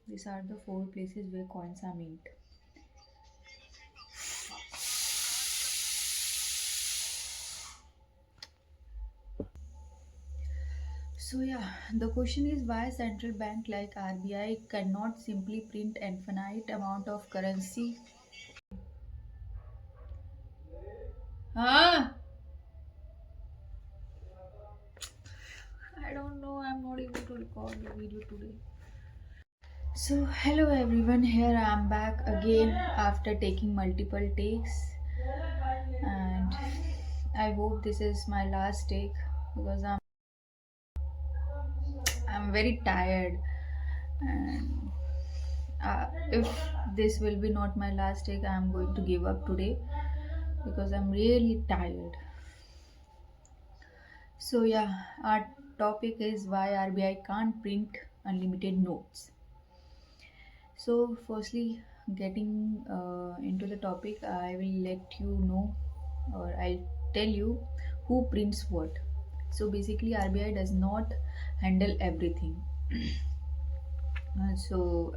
These are the four places where coins are mint. So yeah, the question is why central bank like RBI cannot simply print infinite amount of currency. Ah, I don't know. I'm not able to record the video today. So hello everyone. Here I am back again after taking multiple takes, and I hope this is my last take because I'm very tired, and if this will be not my last take, I'm going to give up today because I'm really tired. So yeah, our topic is why RBI can't print unlimited notes. So firstly, getting into the topic, I will let you know, or I'll tell you who prints what. So basically, RBI does not handle everything. So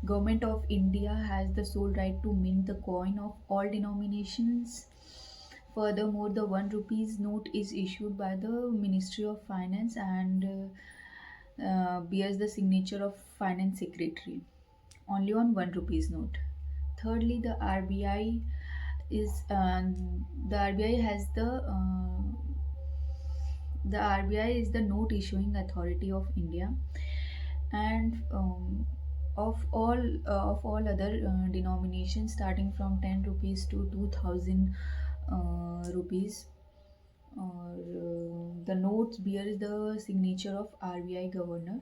Government of India has the sole right to mint the coin of all denominations. Furthermore, the 1 rupees note is issued by the Ministry of Finance and bears the signature of Finance Secretary only on 1 rupees note. Thirdly, the RBI has the RBI is the note issuing authority of India, and of all other denominations starting from 10 rupees to 2000 rupees, or the notes bears the signature of RBI governor.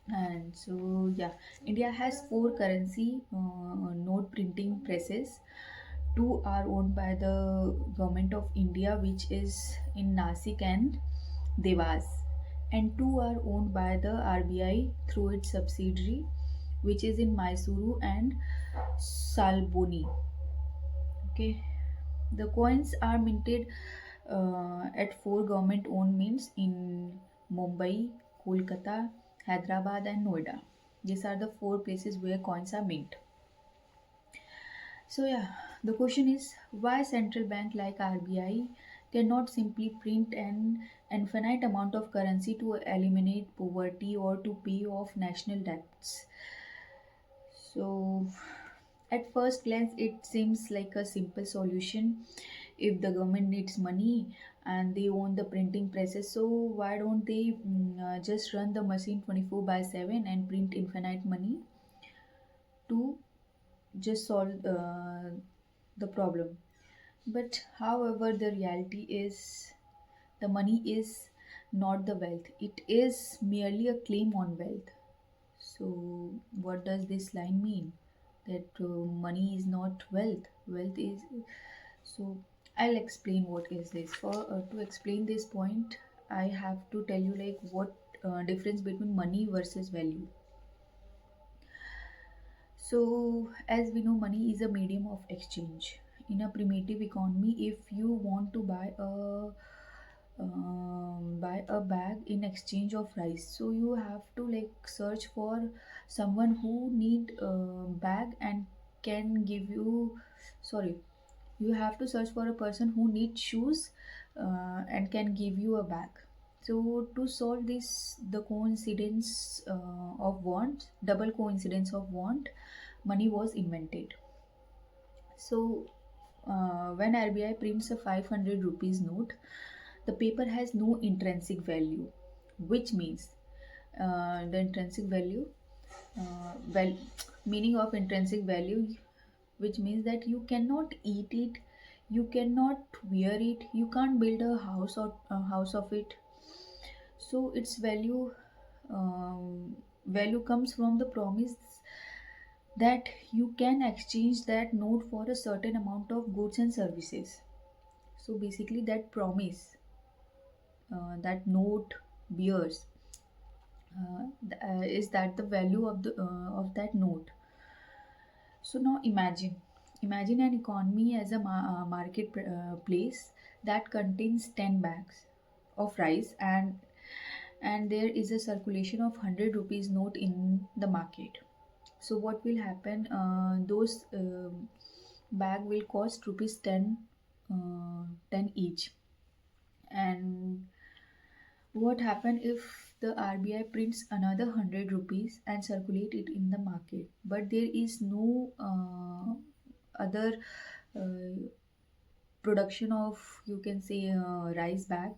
And so yeah, India has four currency note printing presses. Two are owned by the government of India, which is in Nasik and Devas, and two are owned by the RBI through its subsidiary, which is in Mysuru and Salboni. Okay, the coins are minted at four government owned mints in Mumbai, Kolkata, Hyderabad, and Noida. These are the four places where coins are mint. So yeah, the question is why central bank like RBI cannot simply print an infinite amount of currency to eliminate poverty or to pay off national debts. So at first glance it seems like a simple solution. If the government needs money and they own the printing presses, so why don't they just run the machine 24 by 7 and print infinite money to just solve the problem. But however, the reality is the money is not the wealth, it is merely a claim on wealth. So what does this line mean? That money is not wealth, wealth is. So I'll explain what is this. For to explain this point, I have to tell you like what difference between money versus value. So, as we know, money is a medium of exchange. In a primitive economy, if you want to buy a bag in exchange of rice, so you have to like search for someone who need a bag and can give you. Sorry, you have to search for a person who needs shoes and can give you a bag. So to solve this, the coincidence of want, double coincidence of want, money was invented. So when RBI prints a 500 rupees note, the paper has no intrinsic value, which means the intrinsic value, well, meaning of intrinsic value, which means that you cannot eat it, you cannot wear it, you can't build a house or a house of it. So its value comes from the promise that you can exchange that note for a certain amount of goods and services. So basically that promise that note bears is that the value of that note. So now imagine an economy as a market place that contains 10 bags of rice, and there is a circulation of 100 rupees note in the market. So what will happen, those bag will cost rupees 10, 10 each. And what happen if the RBI prints another 100 rupees and circulate it in the market, but there is no other uh, production of, you can say, rice bag.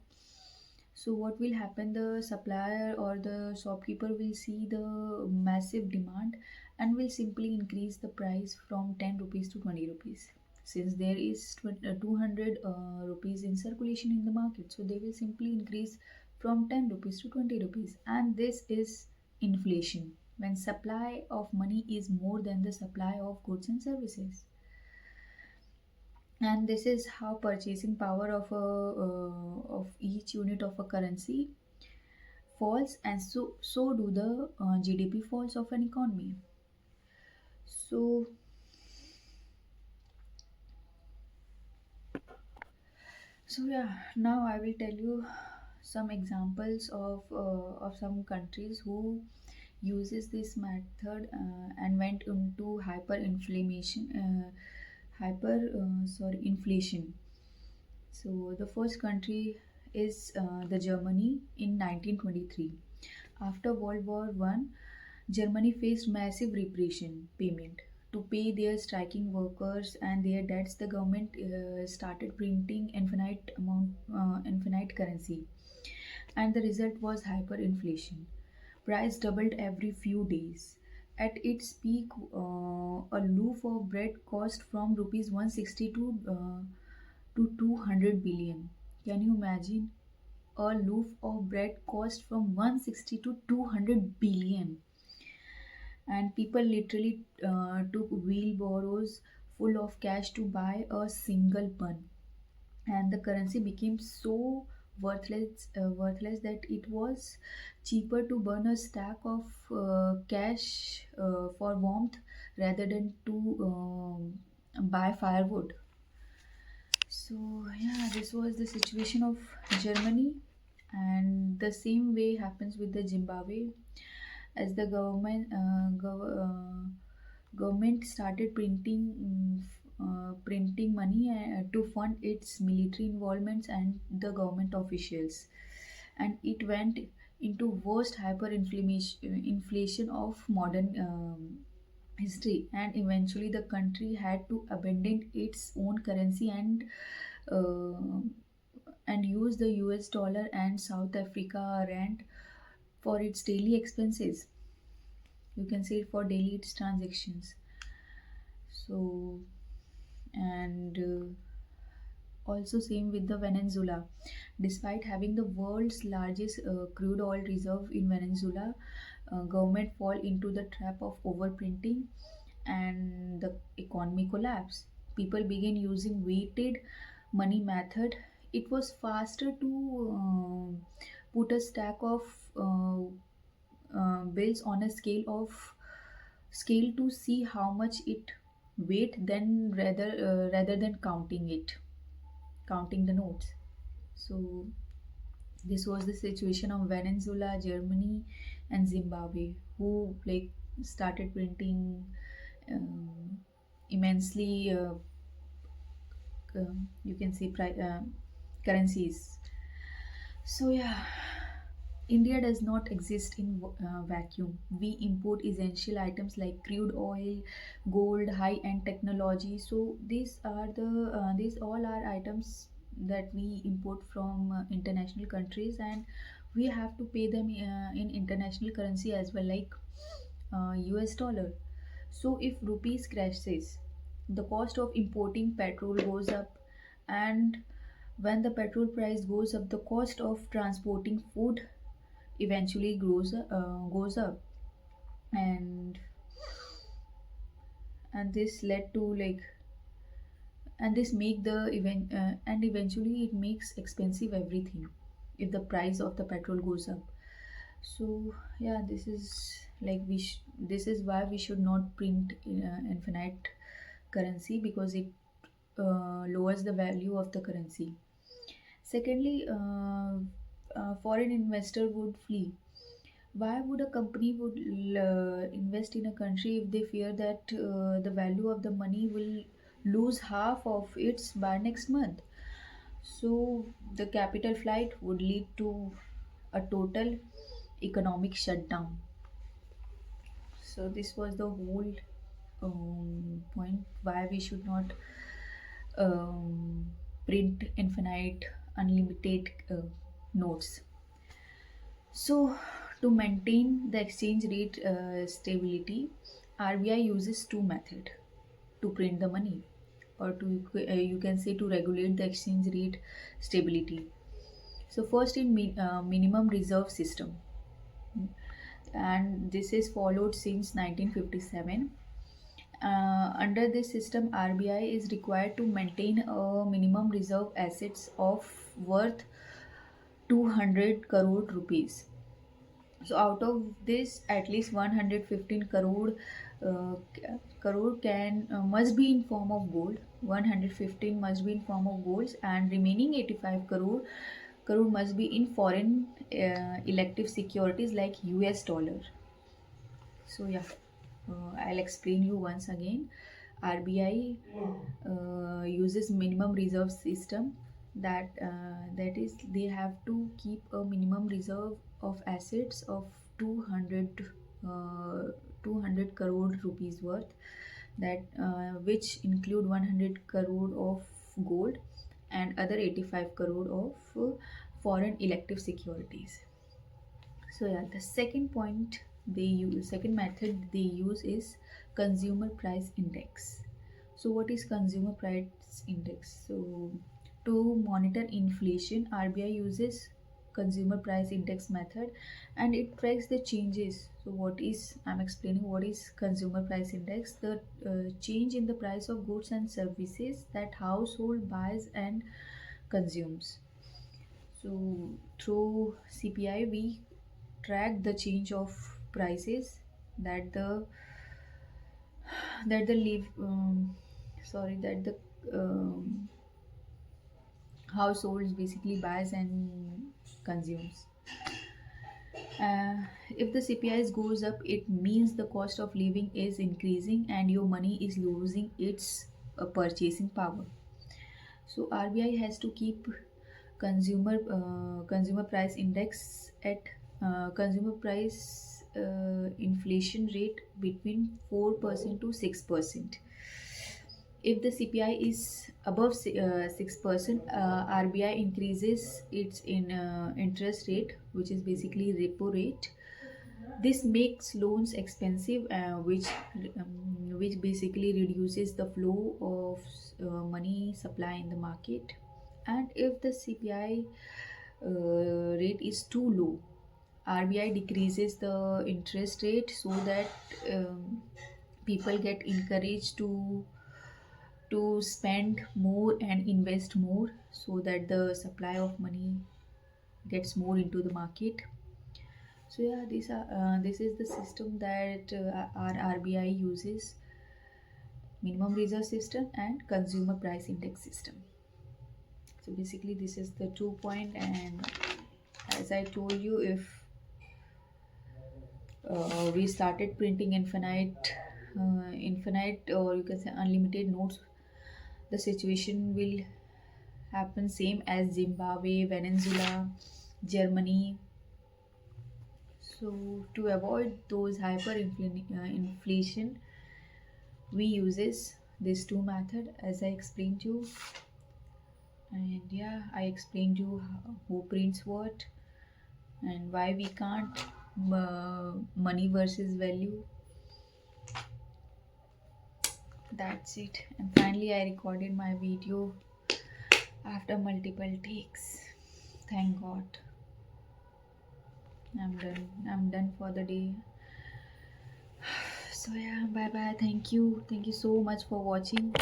So what will happen, the supplier or the shopkeeper will see the massive demand and will simply increase the price from 10 rupees to 20 rupees, since there is 200 rupees in circulation in the market. So they will simply increase from 10 rupees to 20 rupees, and this is inflation, when supply of money is more than the supply of goods and services. And this is how purchasing power of of each unit of a currency falls, and so do the GDP falls of an economy. So so yeah, now I will tell you some examples of some countries who uses this method and went into inflation. So the first country is the Germany in 1923. After World War One, Germany faced massive repression payment. To pay their striking workers and their debts, the government started printing infinite currency, and the result was hyperinflation. Price doubled every few days. At its peak, a loaf of bread cost from rupees 160 to 200 billion. Can you imagine? A loaf of bread cost from 160 to 200 billion, and people literally took wheelbarrows full of cash to buy a single bun. And the currency became so worthless that it was cheaper to burn a stack of cash for warmth rather than to buy firewood. So yeah, this was the situation of Germany, and the same way happens with the Zimbabwe. As the government started printing money to fund its military involvements and the government officials, and it went into worst inflation of modern history, and eventually the country had to abandon its own currency uh, and use the US dollar and South Africa rand for its daily expenses. You can say for daily its transactions. So, and also same with the Venezuela. Despite having the world's largest crude oil reserve in Venezuela, government fall into the trap of overprinting and the economy collapse. People began using weighted money method. It was faster to put a stack of bills on a scale to see how much it weight, then rather than counting the notes. So this was the situation of Venezuela, Germany, and Zimbabwe, who like started printing um, immensely you can say currencies. So yeah, India does not exist in vacuum. We import essential items like crude oil, gold, high-end technology. So these all are items that we import from international countries, and we have to pay them in international currency as well, like US dollar. So if rupees crashes, the cost of importing petrol goes up, and when the petrol price goes up, the cost of transporting food eventually goes up. And and this led to like, and this make the event and eventually it makes expensive everything if the price of the petrol goes up. So yeah, this is like this is why we should not print infinite currency, because it lowers the value of the currency. Secondly, foreign investor would flee. Why would a company would invest in a country if they fear that the value of the money will lose half of its by next month? So the capital flight would lead to a total economic shutdown. So this was the whole point why we should not um, print infinite unlimited notes. So to maintain the exchange rate stability, RBI uses two methods to print the money, or to you can say to regulate the exchange rate stability. So first in minimum reserve system, and this is followed since 1957. Under this system, RBI is required to maintain a minimum reserve assets of worth 200 crore rupees. So out of this, at least 115 crore can must be in form of gold. 115 must be in form of golds, and remaining 85 crore must be in foreign elective securities like US dollar. So yeah, I'll explain you once again. RBI uses minimum reserve system, that is they have to keep a minimum reserve of assets of 200 uh, 200 crore rupees worth, that which include 100 crore of gold and other 85 crore of foreign elective securities. So yeah, the second point they use, second method they use is consumer price index. So what is consumer price index? So to monitor inflation, RBI uses consumer price index method, and it tracks the changes. So what is, I'm explaining what is consumer price index, the change in the price of goods and services that household buys and consumes. So through CPI, we track the change of prices that the live sorry that the um, households basically buys and consumes. If the CPI goes up, it means the cost of living is increasing and your money is losing its purchasing power. So RBI has to keep consumer price index at consumer price inflation rate between 4% to 6%. If the CPI is above 6%, RBI increases its interest rate, which is basically repo rate. This makes loans expensive, which basically reduces the flow of money supply in the market. And if the CPI rate is too low, RBI decreases the interest rate so that um, people get encouraged to spend more and invest more, so that the supply of money gets more into the market. So yeah, this is the system that our RBI uses: minimum reserve system and consumer price index system. So basically, this is the 2 point, and as I told you, if we started printing infinite, or you can say unlimited notes, the situation will happen same as Zimbabwe, Venezuela, Germany. So to avoid those inflation, we uses these two method as I explained you. And yeah, I explained you who prints what and why we can't money versus value. That's it. And finally, I recorded my video after multiple takes. Thank God. I'm done for the day. So yeah, bye bye. Thank you so much for watching.